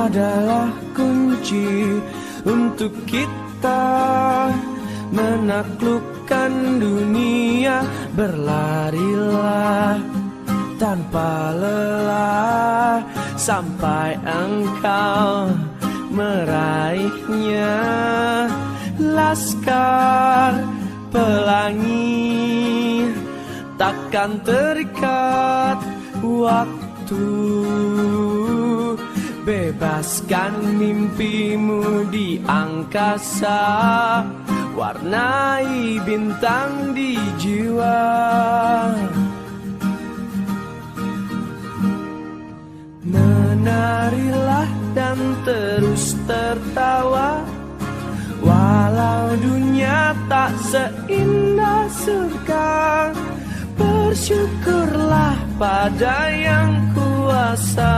adalah kunci untuk kita menaklukkan dunia. Berlarilah tanpa lelah sampai engkau meraihnya. Laskar Pelangi takkan terikat waktu. Bebaskan mimpimu di angkasa, warnai bintang di jiwa. Menarilah dan terus tertawa, walau dunia tak seindah surga. Bersyukurlah pada yang kuasa,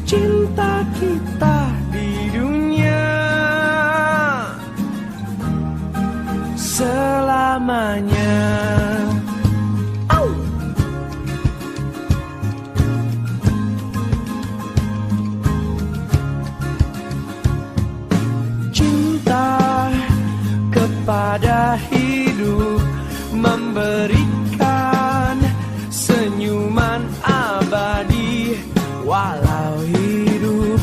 cinta kita di dunia selamanya. Cinta kepada hidup memberikan senyuman abadi. Walau hidup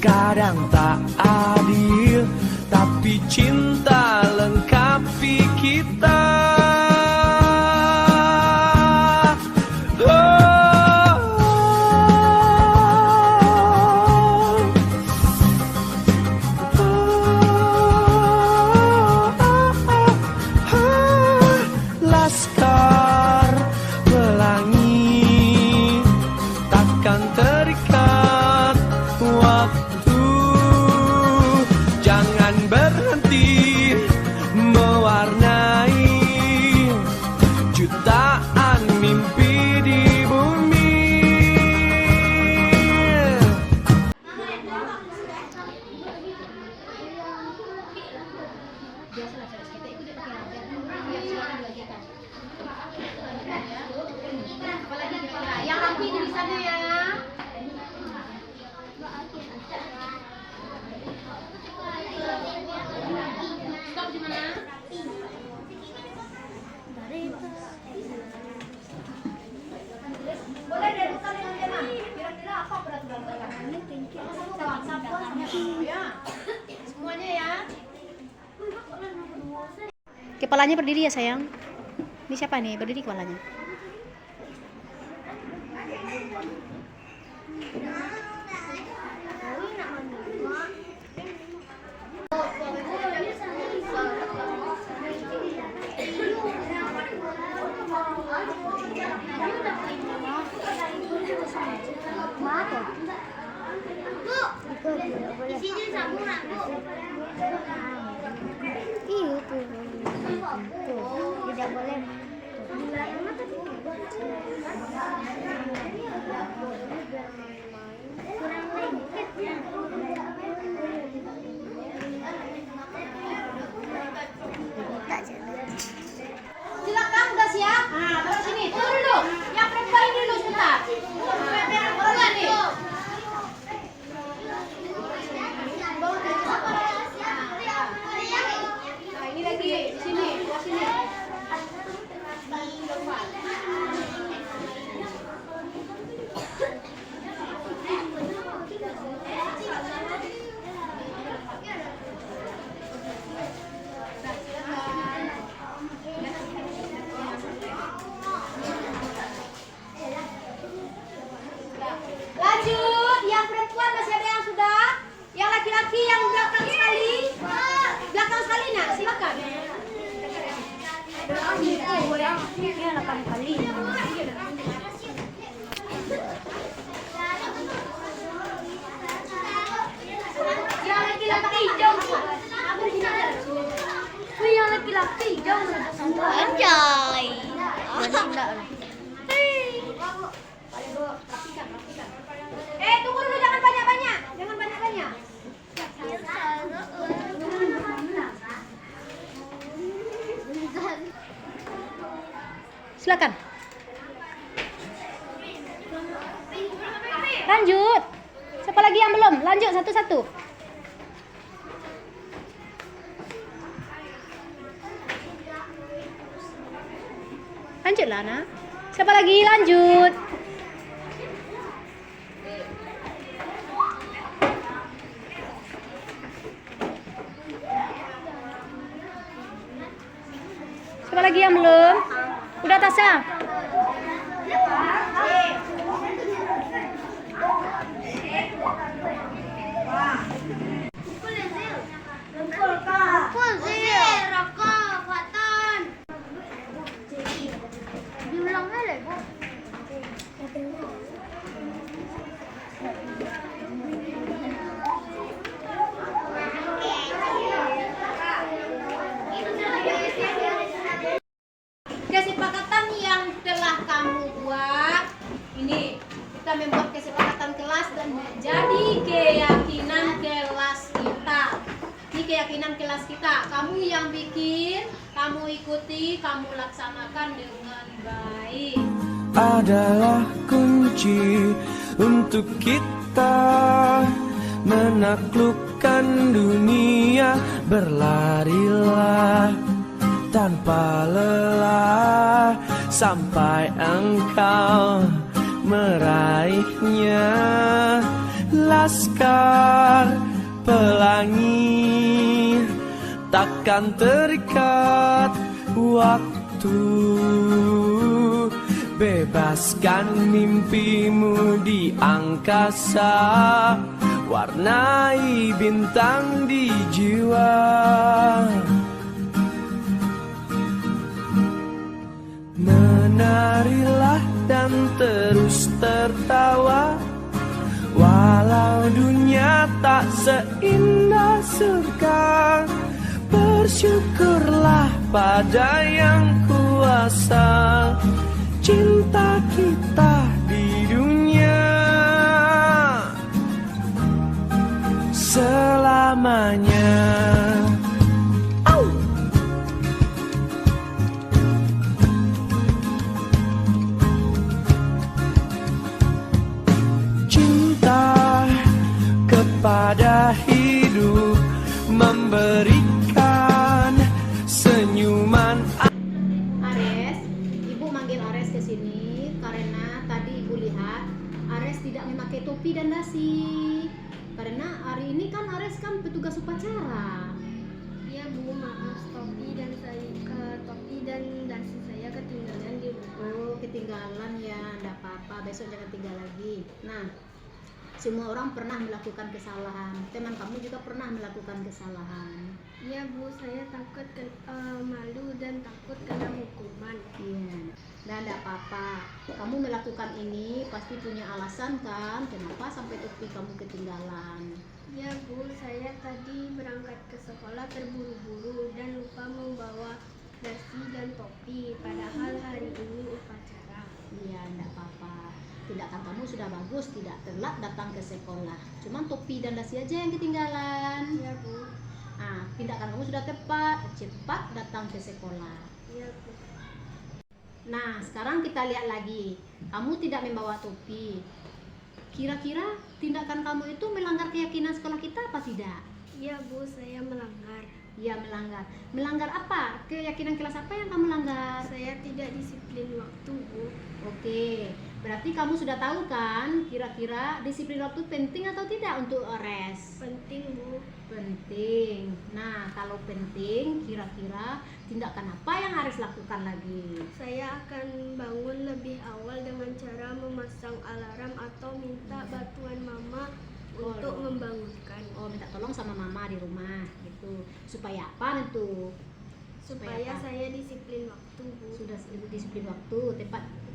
kadang tak adil, tapi cinta lengkapi kita. Laskar Pelangi takkan terikat waktu. Jangan berhenti mewarnai jutaan mimpi di bumi. Yang rapi di sana ya. Stop di mana? Boleh deh buka dengan tema. Kira-kira apa peraturan peraturannya? Ya. Semuanya ya. Kepalanya berdiri ya sayang. Ini siapa nih berdiri kepalanya? Bu, isinya samuran, Bu. Iya tuh, tidak boleh. Kurang lengket ya. Silakan udah siap. Nah, terus sini. Tunggu dulu. Yang perempuan ini dulu sebentar. Perempuan nih. Nah, ini lagi di sini, di sini. Lanjut, yang perempuan masih ada yang sudah? Yang laki-laki yang belakang sekali? Belakang sekali nak, silakan. Ini 8 kali. Yang laki-laki hijau. Yang laki-laki hijau. Anjay. Tunggu dulu, jangan banyak-banyak. Jangan banyak-banyak. Silakan. Lanjut. Siapa Siapa lagi yang belum? Lanjut satu-satu. Lanjutlah, Nak. Siapa lagi? Lanjut. Siapa lagi yang belum? Udah, Tasya? Rokok, Fatan. Diulangnya lah, Bu. Kesepakatan yang telah kamu buat ini, kita membuat kesepakatan kelas dan jadi keyakinan kelas kita. Ini keyakinan kelas kita. Kamu yang bikin, kamu ikuti, kamu laksanakan dengan baik. Adalah kunci untuk kita menaklukkan dunia. Berlarilah tanpa lelah sampai engkau meraihnya. Laskar pelangi takkan terikat waktu. Bebaskan mimpimu di angkasa, warnai bintang di jiwa. Menarilah dan terus tertawa, walau dunia tak seindah surga. Bersyukurlah pada yang kuasa, cinta kita di dunia selamanya. Cinta kepada hidup, memberikan senyuman. Ares, Ibu manggil Ares ke sini karena tadi Ibu lihat Ares tidak memakai topi dan dasi. Karena hari ini kan Ares kan petugas upacara. Iya Bu, maaf topi dan dasi saya ketinggalan di rumah. Oh, ketinggalan ya, enggak apa-apa. Besok jangan tinggal lagi. Nah, semua orang pernah melakukan kesalahan. Teman kamu juga pernah melakukan kesalahan. Iya Bu, saya takut malu dan takut kena hukuman. Iya, dan enggak apa-apa. Kamu melakukan ini pasti punya alasan kan? Kenapa sampai topi kamu ketinggalan? Iya Bu, saya tadi berangkat ke sekolah terburu-buru dan lupa membawa dasi dan topi. Padahal hari ini upacara. Iya, enggak apa-apa. Tindakan kamu sudah bagus, tidak telat datang ke sekolah. Cuman topi dan dasi aja yang ketinggalan. Iya Bu. Nah, tindakan kamu sudah tepat, cepat datang ke sekolah. Iya Bu. Nah, sekarang kita lihat lagi. Kamu tidak membawa topi. Kira-kira tindakan kamu itu melanggar keyakinan sekolah kita apa tidak? Iya Bu, saya melanggar. Ya, melanggar. Melanggar apa? Keyakinan kelas apa yang kamu langgar? Saya tidak disiplin waktu Bu. Oke, berarti kamu sudah tahu kan kira-kira disiplin waktu penting atau tidak untuk Ares? Penting Bu. Penting. Nah, kalau penting, kira-kira tindakan apa yang Ares lakukan lagi? Saya akan bangun lebih awal dengan cara memasang alarm atau minta bantuan mama untuk membangunkan. Oh, minta tolong sama mama di rumah gitu. Supaya apa itu? Supaya apa? saya disiplin waktu Bu. Sudah disiplin waktu,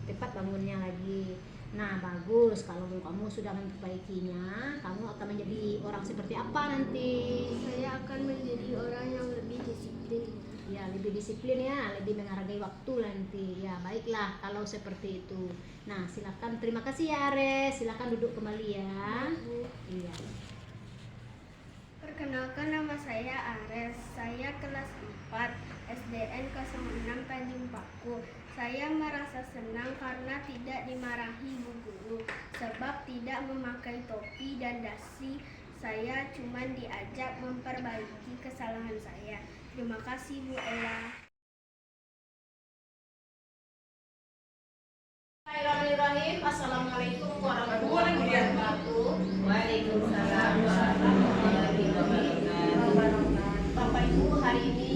tepat bangunnya lagi. Nah, bagus. Kalau kamu sudah memperbaikinya, kamu akan menjadi orang seperti apa nanti? Saya akan menjadi orang yang lebih disiplin. Ya, lebih disiplin ya, lebih menghargai waktu nanti. Ya, baiklah kalau seperti itu. Nah, silakan. Terima kasih ya, Ares. Silakan duduk kembali ya. Bu. Iya. Perkenalkan, nama saya Ares. saya kelas 4 SDN 06 Tanjung Paku. Saya merasa senang karena tidak dimarahi Bu Guru sebab tidak memakai topi dan dasi. Saya cuma diajak memperbaiki kesalahan saya. Terima kasih Bu Ella. Bismillahirrahmanirrahim. Assalamualaikum warahmatullahi wabarakatuh. Waalaikumsalam warahmatullahi wabarakatuh. Bapak Ibu, hari ini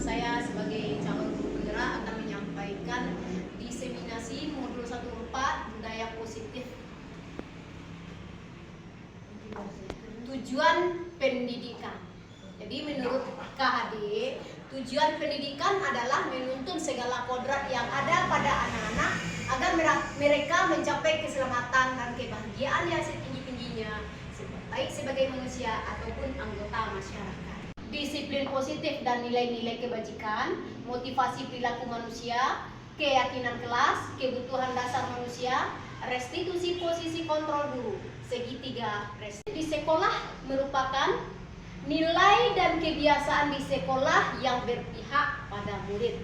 saya sebagai calon guru penggerak akan menyampaikan diseminasi modul 14 budaya positif. Tujuan pendidikan. Jadi menurut KHD, tujuan pendidikan adalah menuntun segala kodrat yang ada pada anak-anak agar mereka mencapai keselamatan dan kebahagiaan yang setinggi-tingginya, baik sebagai manusia ataupun anggota masyarakat. Disiplin positif dan nilai-nilai kebajikan, motivasi perilaku manusia, keyakinan kelas, kebutuhan dasar manusia, restitusi posisi kontrol guru, segitiga restitusi. Di sekolah merupakan nilai dan kebiasaan di sekolah yang berpihak pada murid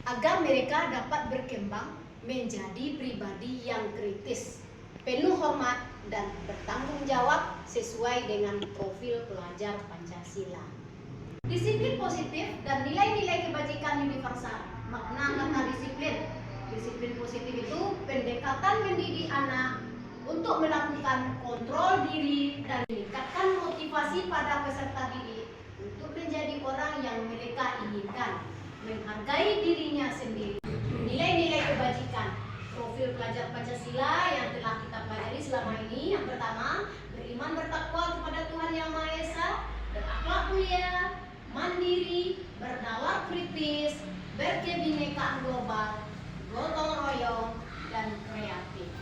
agar mereka dapat berkembang menjadi pribadi yang kritis, penuh hormat dan bertanggung jawab sesuai dengan profil pelajar Pancasila. Disiplin positif dan nilai-nilai kebajikan universal. Makna kata disiplin. Disiplin positif itu pendekatan mendidik anak untuk melakukan kontrol diri dan meningkatkan motivasi pada peserta didik untuk menjadi orang yang mereka inginkan, menghargai dirinya sendiri. Nilai-nilai kebajikan, profil pelajar Pancasila yang telah kita pelajari selama ini. Yang pertama, beriman bertakwa kepada Tuhan Yang Maha Esa, berakhlak mulia, mandiri, bernalar kritis, berkebinekaan global, gotong royong, dan kreatif.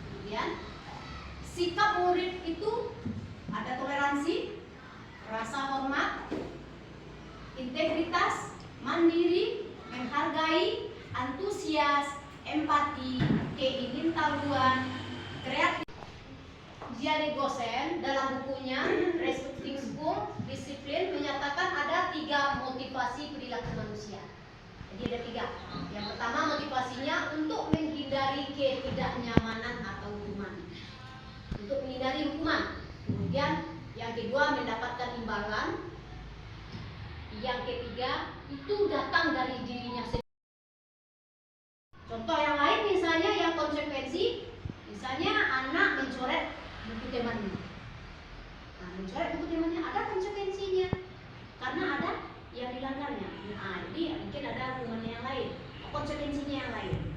Kemudian, sikap murid itu ada toleransi, rasa hormat, integritas, mandiri, menghargai, antusias, empati, keingintahuan, kreatif. Gianni Gosen dalam bukunya Restructuring School Discipline menyatakan ada 3 motivasi perilaku manusia. Jadi ada 3. Yang pertama, motivasinya untuk menghindari ketidaknyamanan atau hukuman. Untuk menghindari hukuman. Kemudian yang kedua, mendapatkan imbalan. Yang ketiga, itu datang dari dirinya sendiri. Contoh yang lain misalnya yang konsekuensi, misalnya anak mencoret buku temannya. Nah, mencoret buku temannya ada konsekuensinya karena ada yang dilanggarnya. Nah, jadi mungkin ada hukuman yang lain, konsekuensinya yang lain.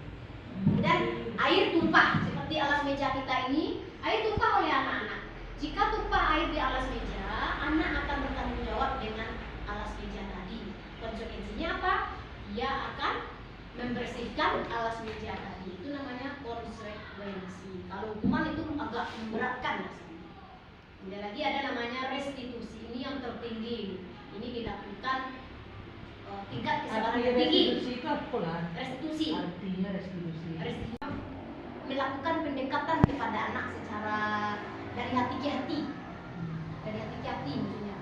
Dan air tumpah seperti alas meja kita ini, air tumpah oleh anak-anak. Jika tumpah air di alas meja, anak akan bertanggung jawab dengan alas meja tadi. Konsekuensinya apa? Dia akan membersihkan alas meja tadi. Itu namanya konsekuensi. Kalau hukuman itu agak memberatkan. Kemudian lagi ada namanya restitusi. Ini yang tertinggi. Ini dilakukan tingkat kesabaran tinggi. Restitusi itu apa? Restitusi. Artinya restitusi. Restitusi. Melakukan pendekatan kepada anak secara dari hati ke hati. Dari hati ke hati maksudnya.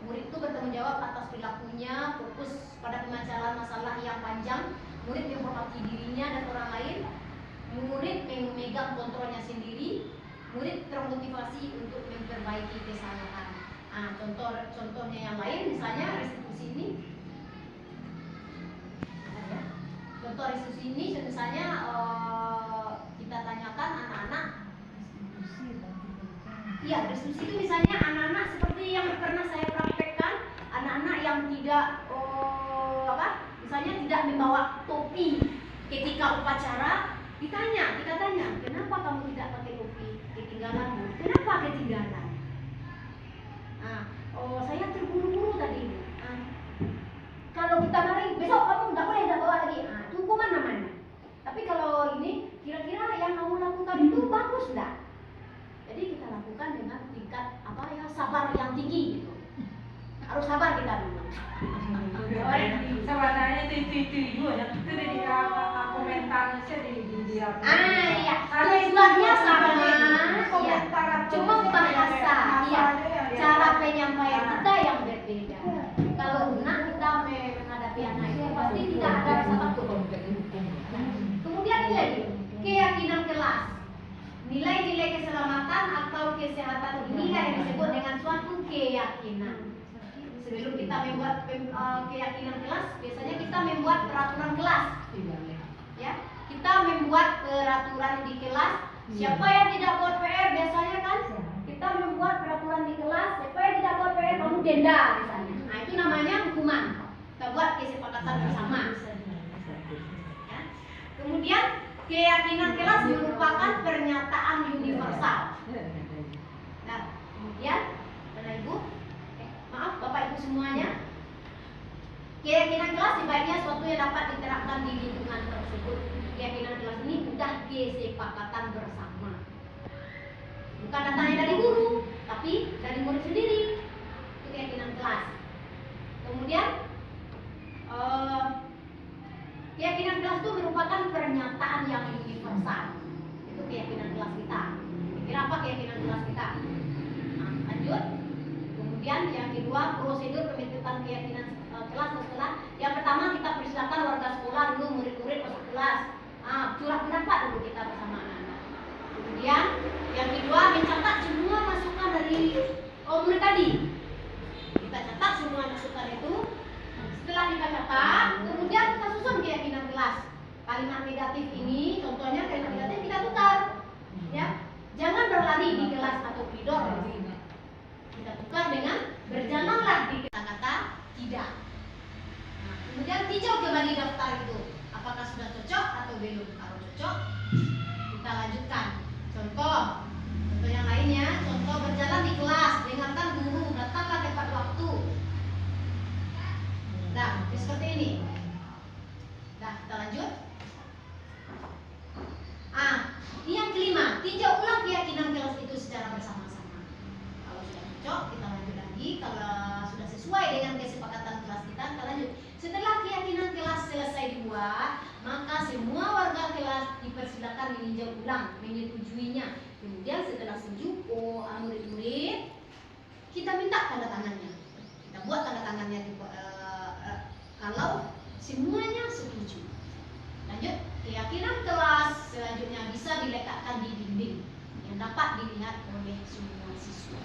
Murid itu bertanggung jawab atas perilakunya, fokus pada pemecahan masalah yang panjang. Murid menghormati dirinya dan orang lain. Murid memegang kontrolnya sendiri. Murid termotivasi untuk memperbaiki kesalahan. Nah, contohnya yang lain misalnya restitusi ini. Contoh restitusi ini misalnya kita tanyakan anak-anak. Iya, restitusi itu misalnya anak-anak seperti yang pernah saya praktekkan, anak-anak yang tidak misalnya tidak membawa topi ketika upacara, kita tanya, kenapa kamu tidak pakai topi? Ketinggalanmu. Kenapa ketinggalan? Nah, saya terburu-buru tadi. Kalau kita marahin, besok kamu nggak bawa lagi. Nah, itu hukuman namanya. Tapi kalau ini, kira-kira yang kamu lakukan itu bagus nggak? Jadi kita lakukan dengan tingkat sabar yang tinggi gitu. Harus sabar kita dulu. Sebenarnya itu juga ya. Itu di komentarnya di iya. Tujuannya sama. Komentar Cuma Nilai-nilai keselamatan atau kesehatan inilah yang disebut dengan suatu keyakinan. Sebelum kita membuat keyakinan kelas, biasanya kita membuat peraturan kelas. Ya, kita membuat peraturan di kelas. Siapa yang tidak buat PR biasanya kan? Kita membuat peraturan di kelas. Siapa yang tidak buat PR kamu denda misalnya. Nah itu namanya hukuman. Kita buat kesepakatan bersama. Ya. Kemudian keyakinan kelas merupakan pernyataan universal. Nah, kemudian Bapak Ibu, maaf Bapak Ibu semuanya, keyakinan kelas sebaiknya suatu yang dapat diterapkan di lingkungan tersebut. Keyakinan kelas ini mudah kesepakatan bersama. Bukan datangnya dari guru, tapi dari murid sendiri. Itu keyakinan kelas. Kemudian keyakinan kelas itu merupakan pernyataan yang universal. Itu keyakinan kelas kita. Kira apa keyakinan kelas kita? Nah, lanjut. Kemudian yang kedua, prosedur pembentukan keyakinan kelas setelah. Yang pertama kita persilakan warga sekolah dulu, murid-murid masuk kelas. Curah pendapat dulu kita bersama anak-anak. Kemudian yang kedua, mencatat semua masukan dari murid tadi. Kita catat semua masukan itu. Setelah kita catat, kemudian kita susun keyakinan kelas. Kalimat negatif ini, contohnya kalimat negatif kita tukar, ya. Jangan berlari di kelas atau tidur. Kita tukar dengan berjalanlah di kata-kata tidak. Nah, kemudian tinjau kembali daftar itu, apakah sudah cocok atau belum. Kalau cocok, kita lanjutkan. Contoh yang lainnya, contoh berjalan di kelas, dengarkan guru, datanglah tepat waktu. Nah, seperti ini. Nah, kita lanjut. Yang kelima, tinjau ulang keyakinan kelas itu secara bersama-sama. Kalau sudah cocok, kita lanjut lagi. Kalau sudah sesuai dengan kesepakatan kelas kita lanjut. Setelah keyakinan kelas selesai dibuat, maka semua warga kelas dipersilakan meninjau ulang, menyetujuinya. Kemudian setelah setuju, murid-murid, kita minta tanda tangannya. Kita buat tanda tangannya kalau semuanya setuju. Lanjut, keyakinan kelas selanjutnya bisa dilekatkan di dinding yang dapat dilihat oleh semua siswa.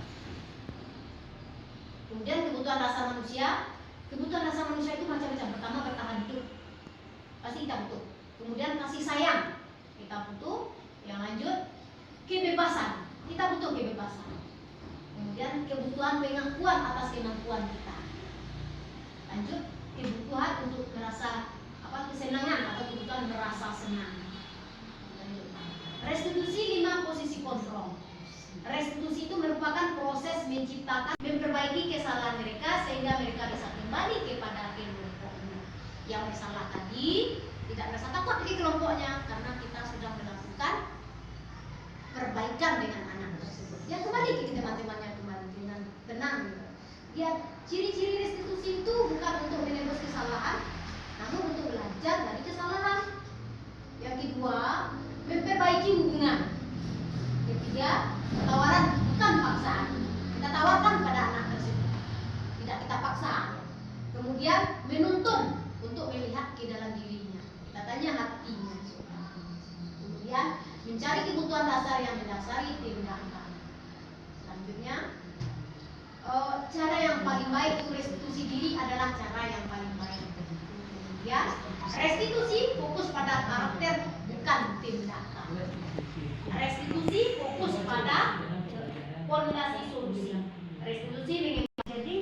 Kemudian kebutuhan dasar manusia. Kebutuhan dasar manusia itu macam-macam. Pertama, bertahan hidup, pasti kita butuh. Kemudian kasih sayang, kita butuh. Yang lanjut, kebebasan, kita butuh kebebasan. Kemudian kebutuhan pengakuan atas kemampuan kita. Lanjut, kebutuhan untuk merasa kesenangan atau kebutuhan merasa senang. Restitusi 5 posisi kontrol. Restitusi itu merupakan proses menciptakan, memperbaiki kesalahan mereka sehingga mereka bisa kembali kepada kelompoknya. Yang bersalah tadi tidak merasa takut di kelompoknya karena kita sudah melakukan perbaikan dengan anak tersebut. Dia kembali ke teman-temannya kembali dengan tenang. Ya, ciri-ciri restitusi itu bukan untuk menebus kesalahan, namun untuk belajar dari kesalahan. Yang kedua, memperbaiki hubungan. Ketiga, tawaran bukan paksaan. Kita tawarkan pada anak tersebut, tidak kita paksa. Kemudian menuntun untuk melihat ke dalam dirinya. Kita tanya hatinya. Kemudian mencari kebutuhan dasar yang mendasari tindakan. Selanjutnya, cara yang paling baik untuk restitusi diri adalah cara yang paling baik. Ya, restitusi fokus pada karakter bukan tindakan. Restitusi fokus pada fondasi solusi. Restitusi Jadi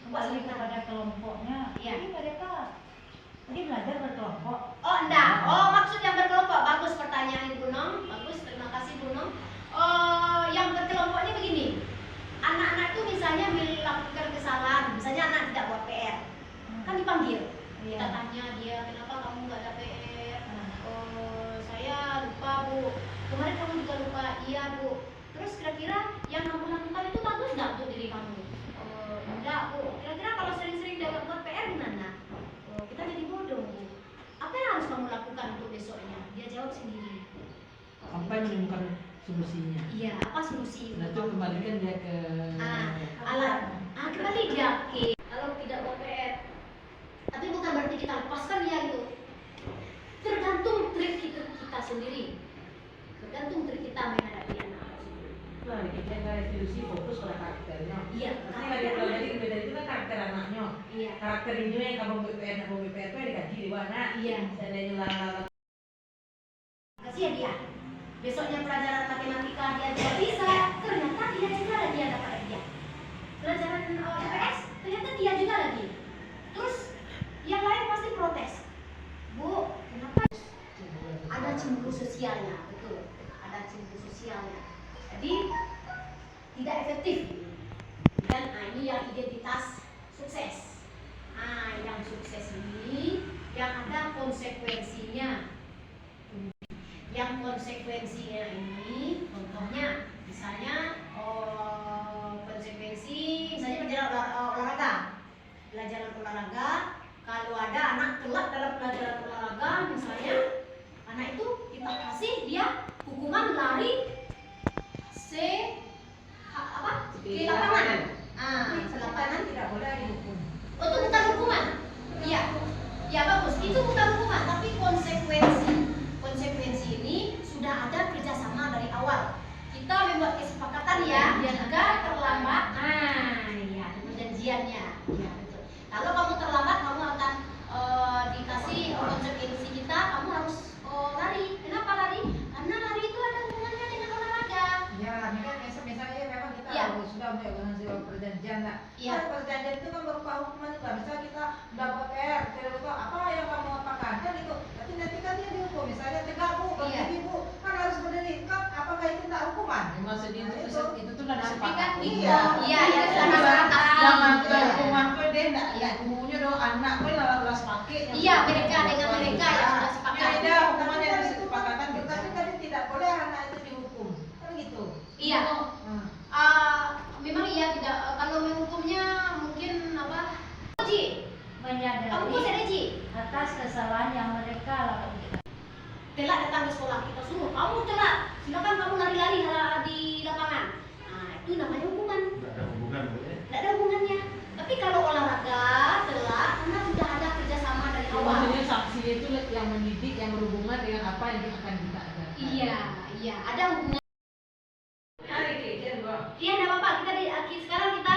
kembali kepada kelompoknya. Iya. Jadi mereka tadi belajar berkelompok. Oh enggak, maksud yang berkelompok. Bagus pertanyaan Bu Nong. Bagus, terima kasih Bu Nong. Yang berkelompoknya begini. Anak-anak itu misalnya melakukan kesalahan, misalnya anak tidak buat PR, kan dipanggil. Kita tanya dia, kenapa kamu nggak ada PR? Saya lupa Bu. Kemarin kamu juga lupa. Iya Bu. Terus kira-kira yang kamu lakukan itu bagus nggak untuk diri kamu? Enggak Bu. Kira-kira kalau sering-sering dia buat PR gimana? Kita jadi bodoh Bu. Apa yang harus kamu lakukan untuk besoknya? Dia jawab sendiri. Sampai menemukan solusinya. Iya, apa solusi? Nah, itu kembalikan dia ke alat. Kembali dia ke kalau tidak buat PR. Tapi bukan berarti kita lepaskan dia itu. Tergantung trik kita sendiri. Tergantung trik kita menghadapi konstitusi fokus pada karakternya. Iya, Nanti lagi pelajari beda itu kan karakter anaknya. Iya. Karakter ini yang kamu BPR dan BPR itu dikaji di mana? Iya. Seandainya lah. Kasihan dia. Besoknya pelajaran matematika dia tidak bisa, ternyata dia juga dia dapat hadiah. Pelajaran IPS ternyata dia juga lagi. Terus yang lain pasti protes. Bu, kenapa? Ada cemburu sosialnya, betul. Ada cemburu sosialnya. Jadi tidak efektif. Dan ini yang identitas sukses. Yang sukses ini yang ada konsekuensinya. Yang konsekuensinya ini contohnya misalnya konsekuensi misalnya pelajaran olahraga. Pelajaran olahraga, kalau ada anak telat dalam pelajaran olahraga misalnya, anak itu kita kasih dia hukuman lari ke lapangan. Lapangan Tidak boleh dihukum. itu bukan hukuman. Iya. Ya bagus, itu bukan hukuman tapi konsekuensi. Konsekuensi ini sudah ada kerjasama dari awal. Kita membuat kesepakatan ya, jika terlambat, ya perjanjiannya. Ya, betul. Kalau kamu terlambat, kamu akan dikasih konsekuensi kita, kamu harus lari. Kenapa lari? Karena lari itu ada hubungannya dengan olahraga. Ya, ini kan misalnya memang kita Iya. sudah melakukan sebuah perjanjian lah. Iya. Nah, perjanjian itu kan berupa hukuman juga. Misal kita udah buat PR, tidak betul apa yang kamu apakan kan itu. Tapi nanti kan dia dihukum. Misalnya tegak bu, berdiri bu, kan harus berdiri. Kan apakah itu tidak hukuman? Maksudnya Nah, itu tuh lah Tapi kan Iya. iya ya sudah disepakati. Jangan Iya. hukuman kau dia enggak ya umumnya dong anak kau lalas pakai. Iya, mereka dengan mereka yang sudah sepakat. Beda hukuman yang disepakatan. Tapi tadi tidak boleh anak itu dihukum. Kan gitu. Iya. Nah. Memang iya tidak kalau menghukumnya mungkin apa? Ji, kamu kok Menyadari Ji? atas kesalahan yang mereka lakukan. Telat datang ke sekolah kita suruh kamu telat, silakan kamu lari-lari di lapangan. Nah itu namanya hukuman. Nggak ada hubungan Bu ya. Tidak ada hubungannya. Tapi kalau olahraga telat karena sudah ada kerjasama dari awal. Maksudnya sanksinya itu yang mendidik, yang berhubungan dengan apa yang akan kita ajarkan. Iya, ada hubungan. Iya, enggak apa-apa. Sekarang kita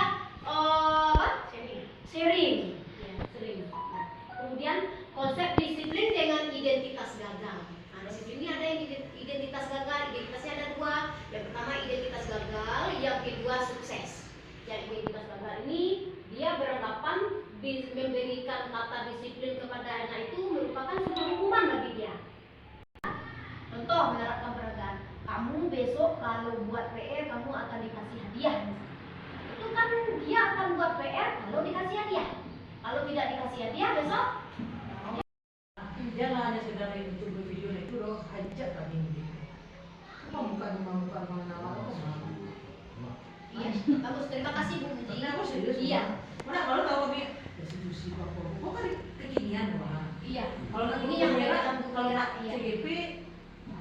sharing. Ya, sharing. Nah, kemudian konsep disiplin dengan identitas gagal. Nah, disiplin ini ada yang identitas gagal, identitasnya ada dua. Yang pertama identitas gagal, yang kedua sukses. Yang identitas gagal ini dia beranggapan memberikan kata disiplin kepada anak itu merupakan sebuah hukuman bagi dia. Contoh menerapkan peragaan. Kamu besok kalau buat PR kamu akan dikasih hadiah. Itu kan dia akan buat PR kalau dikasih hadiah. Kalau tidak dikasih hadiah besok Jangan hanya sekedar YouTube video itu loh, ajak kami ini. Bukan nama iya, bagus. Terima kasih Bu Muji. Tapi aku serius. Iya. Mana kalau tahu kami restitusi apa? Bukan kekinian Wah. Iya. Kalau Ini yang mereka kalau iya. CGP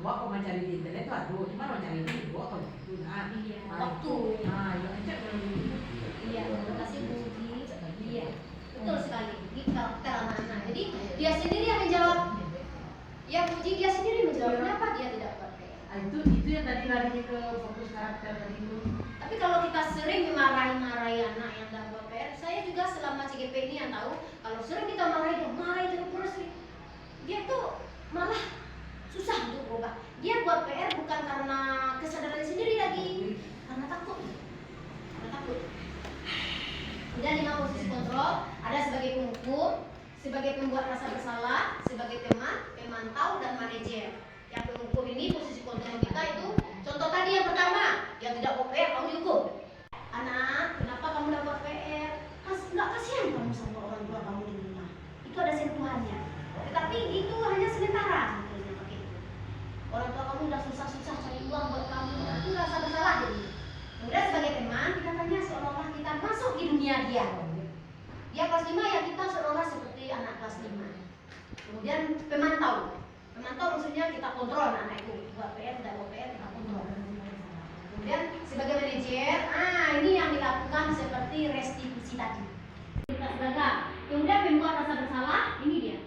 gua kok mencari di internet tuh aduh, cuma mau cari ini gua kalau gitu nah. Iya. Nah, Waktu. Nah, ya ajak kalau gitu. Iya, terima kasih Bu Muji. Iya. Betul sekali. Ini karakter anak-anak. Jadi dia sendiri yang menjawab. Ya Bu Muji dia sendiri menjawab kenapa dia tidak buat PR. Ah, itu yang tadi larinya ke fokus karakter tadi itu. Tapi kalau kita sering memarahi anak yang tidak buat PR, saya juga selama CGP ini yang tahu kalau sering kita marahi terus dia tuh malah susah untuk berubah. Dia buat PR bukan karena kesadaran sendiri lagi, karena takut. Kemudian 5 posisi kontrol ada sebagai penghukum, sebagai pembuat rasa bersalah, sebagai teman, pemantau dan manajer. Yang penghukum ini posisi kontrol kita itu contoh tadi yang pertama, yang tidak buat PR kamu dihukum. Anak, kenapa kamu tidak buat PR? Nggak kasihan kamu sama orang tua kamu di rumah. Itu ada sentuhannya. Tetapi itu hanya sementara sebetulnya pakai itu. Orang tua kamu udah susah-susah cari uang buat kamu, itu rasa bersalah jadi. Kemudian sebagai teman kita tanya seolah-olah kita masuk di dunia dia. Dia kelas 5 ya kita seolah seperti anak kelas 5. Kemudian pemantau. Pemantau maksudnya kita kontrol anak itu buat PR tidak buat PR kita kontrol. Kemudian sebagai manajer, ini yang dilakukan seperti restitusi tadi. Kita gagal. Kemudian membuat rasa bersalah, ini dia.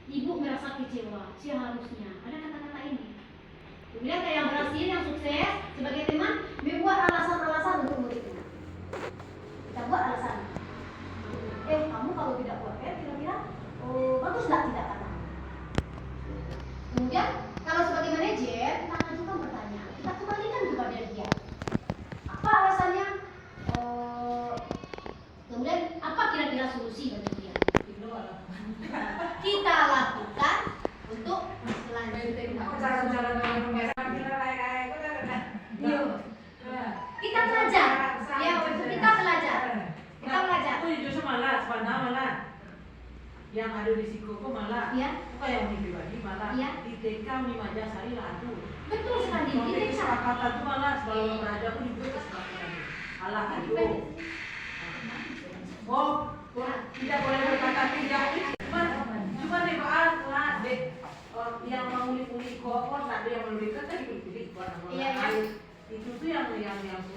Ibu merasa kecewa, seharusnya ada kata-kata ini. Kemudian yang berhasil, yang sukses sebagai teman membuat alasan sudah tidak kamu. Kemudian kalau sebagai manajer kita ajukan pertanyaan, kita kembalikan kepada dia. Apa alasannya? Kemudian apa kira-kira solusi bagi dia? Kita lakukan untuk selanjutnya. Kita belajar, ya kita belajar. Kita belajar. Aku justru malah, malah yang ada di Siko kok malah, Iya. kok yang pribadi malah Iya. di TK Mimaja Sari ladu. Betul sekali. Kalau Kita di kesepakatan tuh malah sebelum beraja aku juga kesepakatan. Alah aduh. Oh, tidak boleh berkata tidak. Cuma deh Pak, lah dek yang menguli-uli kok ada yang memberikan tadi pilih Iya, iya. itu tuh yang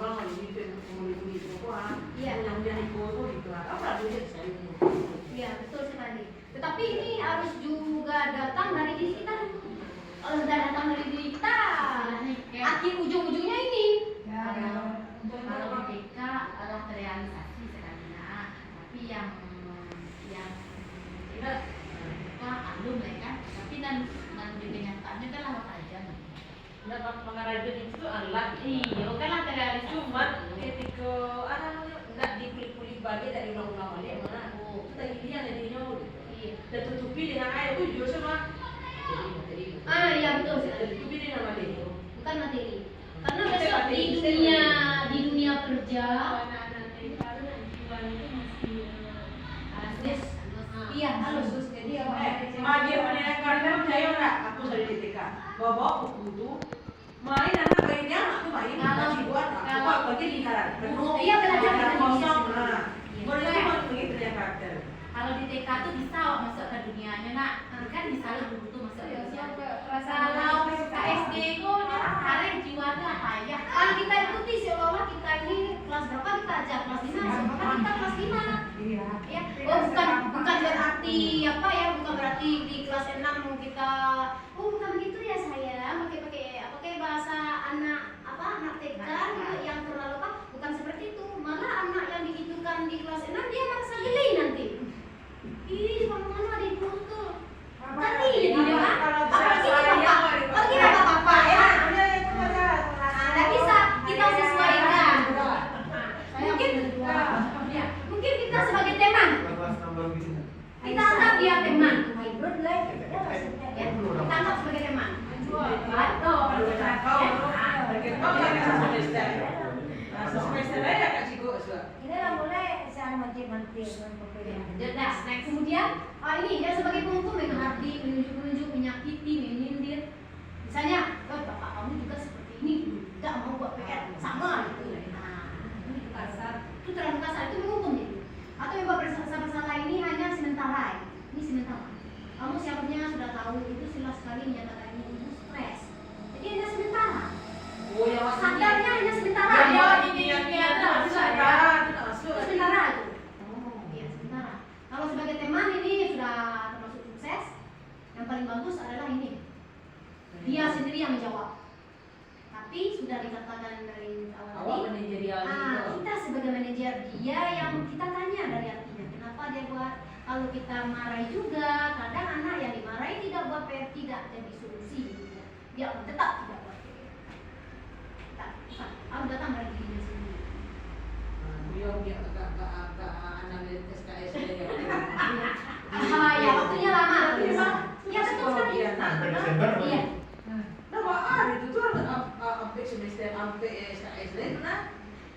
kurang menguli-uli kok. Iya. Yang jadi kok itu apa dia sekali. Iya, betul sekali. Tetapi ini harus juga datang dari diri kita. Kalau sudah datang dari diri kita, akhir ujung-ujungnya ini. Kalau BK adalah terrealisasi sekalinya, tapi yang tidak alum lah kan, tapi dan kenyataannya kan lama aja. Dapat mengarahkan itu Allah. Iya, kan lah terrealisasi. Cuma ketika nggak dikulik-kulik balik dari ulang-ulang balik mana? Kita ini yang jadinya Iya. dan tutupi dengan air itu juga sama. Ah, iya betul sekali. Tutupi dengan materi. Bukan materi. Karena besok di dunia kerja, iya halus. Jadi Magia penilaian karakter saya enggak. Aku dari DTK. Bawa buku itu. Main anak kayaknya aku main. Masih buat. Aku bagi lingkaran. Iya, belajar kita kosong. di Nah, boleh itu mau bagi penilaian karakter. Kalau di TK tuh bisa masuk ke dunianya nak, kan bisa lah dulu tuh masuk ke dunia. Kalau SD kok tarik jiwanya apa ya? Kalau kita ikuti seolah-olah kita ini kelas berapa kita ajar kelas 5, seolah kita kelas 5. Iya. Ya, oh bukan berarti apa ya, bukan berarti di kelas 6 kita bukan begitu ya sayang, pakai bahasa anak TK yang terlalu bukan seperti itu. Malah anak yang dihitungkan di kelas 6 dia merasa geli nanti. Ih, mana ada itu tuh. Tadi dia kan? Apalagi bapak ya. Nggak bisa, kita sesuaikan. Mungkin kita sebagai teman. Kita anggap dia teman. Ya, kita anggap sebagai teman. Semester aja Kak Ciko. Next. Kemudian ini dia sebagai penghukum menghakimi, menunjuk-nunjuk, menyakiti, menyindir. Misalnya, bapak kamu juga seperti ini, tidak mau buat PR sama gitu. Nah, ini kasar. Itu terlalu kasar, itu menghukum gitu. Atau yang buat bersalah ini hanya sementara. Ini sementara. Kamu siapnya sudah tahu itu jelas sekali menyatakan ini stres. Jadi hanya sementara. Oh, yang Sadarnya hanya sementara. Itu sementara itu. Iya, sementara. Kalau sebagai teman ini sudah termasuk sukses. Yang paling bagus adalah ini. Dia sendiri yang menjawab. Tapi sudah dikatakan dari awal tadi. Kita sebagai manajer dia yang kita tanya dari artinya. Kenapa dia buat? Kalau kita marahi juga, kadang anak yang dimarahi tidak buat PR, tidak jadi solusi. Dia tetap tidak buat PR. Harus datang dari dirinya sendiri. Beliau dia agak analis SKS dia. Ya waktunya lama. Ya betul sekali. Iya. Nah, Pak itu tuh sampai semester sampai SKS nah.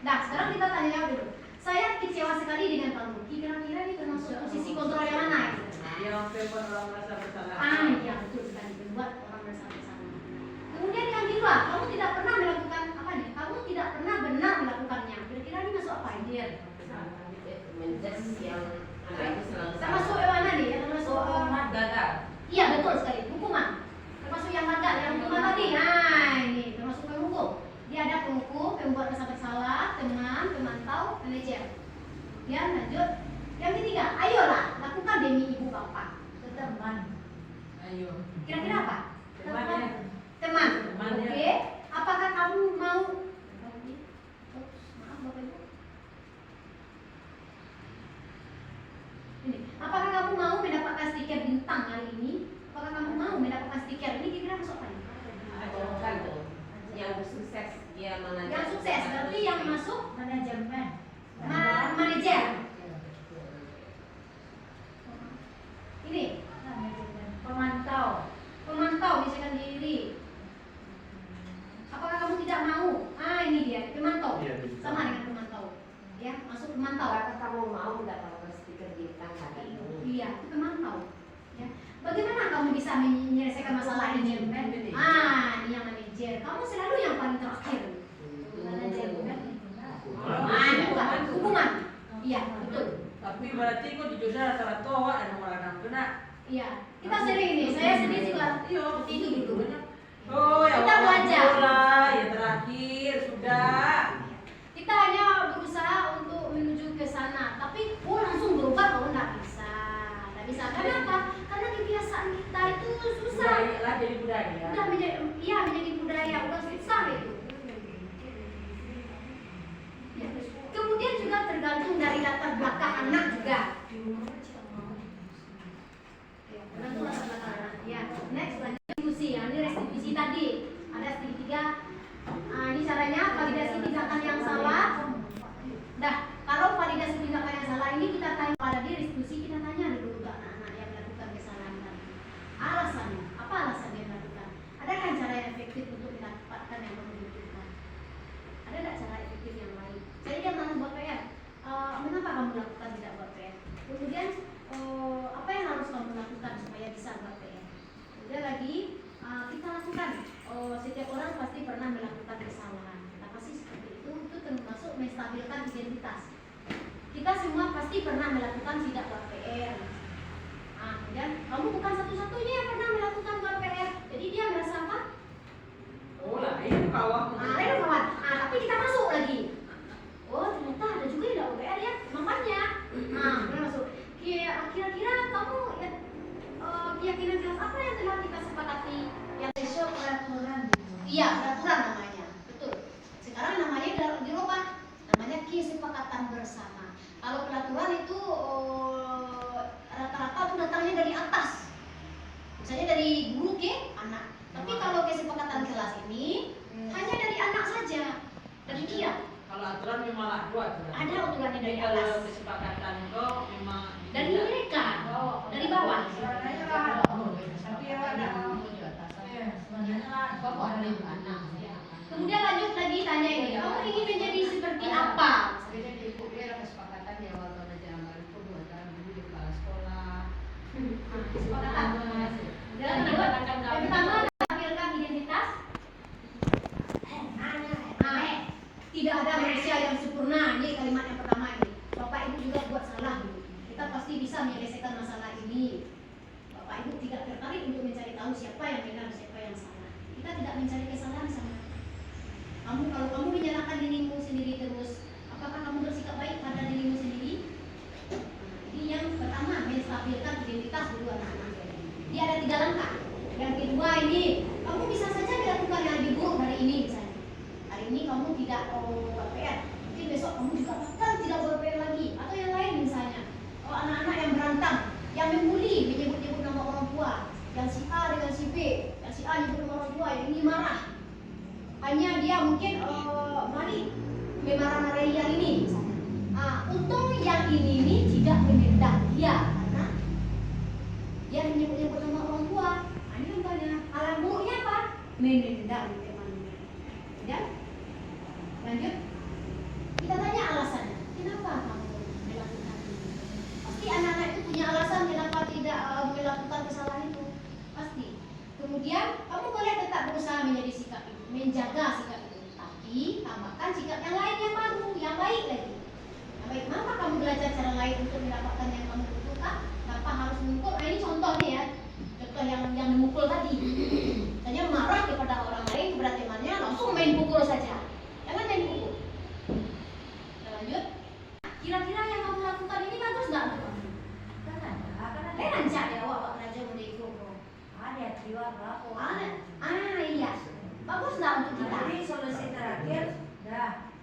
Nah, sekarang kita tanya dulu. Saya kecewa sekali dengan Pak Muki. Kira-kira ini termasuk posisi kontrol yang mana? Dia sampai orang merasa bersalah. Iya betul sekali, membuat orang merasa bersalah. Kemudian yang kedua, kamu tidak pernah melakukan apa nih? Kamu tidak pernah benar melakukannya. Kira-kira ini masuk apa ini? Termasuk yang mana nih? Termasuk gagal. Iya betul sekali, hukuman. Termasuk yang gagal, yang hukuman tadi. Nah ini termasuk penghukum. Dia ada penghukum, pembuat merasa bersalah, teman, pemantau, manajer. Kemudian lanjut. Yang ketiga, ayolah lakukan demi ibu bapak. Teman. Ayo. Kira-kira apa? Teman ya. Teman. Teman ya. Oke. Apakah kamu mau? Maaf bapak ibu. Ini. Apakah kamu mau mendapatkan stiker bintang pemantau. Apakah kamu mau nggak harus dikerbitkan hari ini? Iya, itu pemantau. Ya. Bagaimana kamu bisa menyelesaikan masalah ini? Ini yang manajer. Kamu selalu yang paling terakhir. Manajer bukan Ini bukan hubungan. Iya, betul. Tapi berarti kok jujurnya rata-rata awak ada nomor anak kena. Iya, kita sering ini. Saya sendiri juga Iya, seperti itu gitu. Oh, ya Kita Allah, belajar. lah, ya terakhir sudah. Kita hanya berusaha untuk menuju ke sana, tapi langsung berubah nggak bisa. Nggak bisa. Kenapa? Karena kebiasaan kita itu susah. Budaya lah, jadi budaya. Udah menjadi budaya, udah susah itu. Ya. Kemudian juga tergantung dari latar belakang anak juga. Ya, tergantung latar belakang anak. Ya, next lanjut diskusi. Ini restitusi tadi. Ada segitiga. Ini caranya validasi tindakan yang salah. Nah, kalau validasi tindakan yang salah ini kita tanya pada dia diskusi, kita tanya dulu ke anak-anak yang melakukan kesalahan tadi. Alasannya, apa alasan dia melakukan? Adakah cara yang efektif untuk mendapatkan yang kamu butuhkan? Ada tidak cara efektif yang lain? Jadi dia malah buat PR. Mengapa kamu lakukan tidak buat PR? Kemudian apa yang harus kamu lakukan supaya bisa buat PR? Kemudian lagi kita lakukan. Setiap orang pasti pernah melakukan kesalahan. Kenapa sih seperti itu? Itu termasuk menstabilkan identitas. Kita semua pasti pernah melakukan tidak buat PR. Kemudian kamu bukan satu-satunya yang pernah melakukan buat PR. Jadi dia merasa apa? Oh, lain kawan. Lain kawan. Tapi kita masuk lagi. Oh, ternyata ada juga yang buat PR ya. Makanya. Kita masuk. Kira-kira kamu keyakinan jelas apa yang telah kita sepakati? Yang besok peraturan. iya, peraturan namanya. Betul. Sekarang namanya dirubah. Namanya kesepakatan bersama. Kalau peraturan itu rata-rata itu datangnya dari atas. Misalnya dari guru ke anak. Tapi kalau kesepakatan kelas ini hanya dari anak saja. Dari dia. Kalau aturan memang ada aturan. Ada aturannya dari Kalau atas. kesepakatan itu memang Dari mereka. Dari bawah. Tapi ya ada. Kemudian lanjut lagi tanya ini. Kamu ingin menjadi seperti apa? Kesepakatan. Yang kedua, yang pertama tampilkan identitas. Tidak ada manusia yang sempurna. Ini kalimat yang pertama ini. Bapak Ibu juga buat salah. Kita pasti bisa menyelesaikan masalah ini. Bapak Ibu tidak tertarik untuk mencari tahu siapa yang benar, siapa yang salah. Kita tidak mencari kesalahan sama. Kalau kamu menyalahkan dirimu sendiri terus, apakah kamu bersikap baik pada dirimu sendiri? Ini yang pertama, menstabilkan identitas dulu anak-anak. Dia ada 3 langkah. Yang kedua ini, kamu bisa saja dilakukan yang lebih buruk dari ini misalnya. Hari ini kamu tidak buat PR, mungkin besok kamu juga bakal tidak buat PR lagi. Atau yang lain misalnya, anak-anak yang berantem, yang membuli, menyebut-nyebut nama orang tua, yang si A dengan si B, yang si A nyebut nama orang tua, yang ini marah. Hanya dia mungkin mari memarah-marahi yang ini misalnya. Untung yang ini tidak menendang dia karena dia menyebut-nyebut nama orang tua. Ini contohnya. Hal buruknya apa? Menendang temannya. Ya? Lanjut. Kita tanya alasannya. Kenapa kamu melakukan ini? Pasti anak-anak itu punya alasan kenapa tidak melakukan kesalahan itu. Pasti. Kemudian kamu boleh tetap berusaha menjadi sikap itu, menjaga sikap itu. Tapi tambahkan sikap yang lain yang baru, yang baik lagi. Yang baik. Mengapa kamu belajar cara lain untuk mendapatkan yang kamu butuhkan? Tanpa harus memukul. Ini contoh nih ya. Contoh yang memukul tadi. Misalnya marah kepada orang lain, kepada temannya, langsung main pukul saja. Jangan main pukul. Kita lanjut. Kira-kira yang kamu lakukan ini bagus nggak untuk kamu? Rancak ya, awak raja mendekor. Iya. Bagus nggak untuk kita? Jadi solusi terakhir,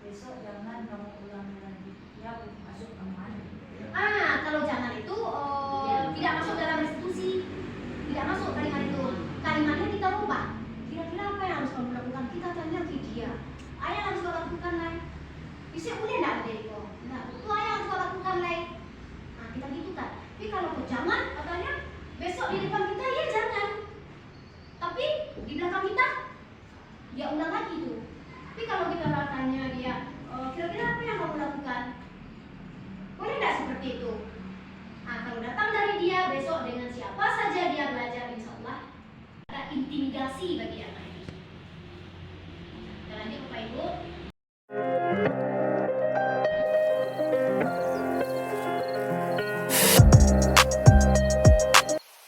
besok jangan kamu ulangi lagi. Ya masuk kemana? Kalau jangan itu tidak masuk dalam restitusi. Tidak masuk kalimat itu. Kalimatnya kita rubah. Kira-kira apa yang harus kamu lakukan? Kita tanya ke dia. Ayah harus kau lakukan lain. Bisa boleh enggak Deko? Nah, itu ayah harus kau lakukan lain. Kita gitu kan. Tapi kalau kau jangan, katanya besok di depan kita ya jangan. Tapi di belakang kita dia ulang lagi tuh. Tapi kalau kita tanya dia, kira-kira apa yang kamu lakukan? seperti itu. Nah, kalau datang dari dia besok dengan siapa saja dia belajar, insya Allah ada intimidasi bagi anak.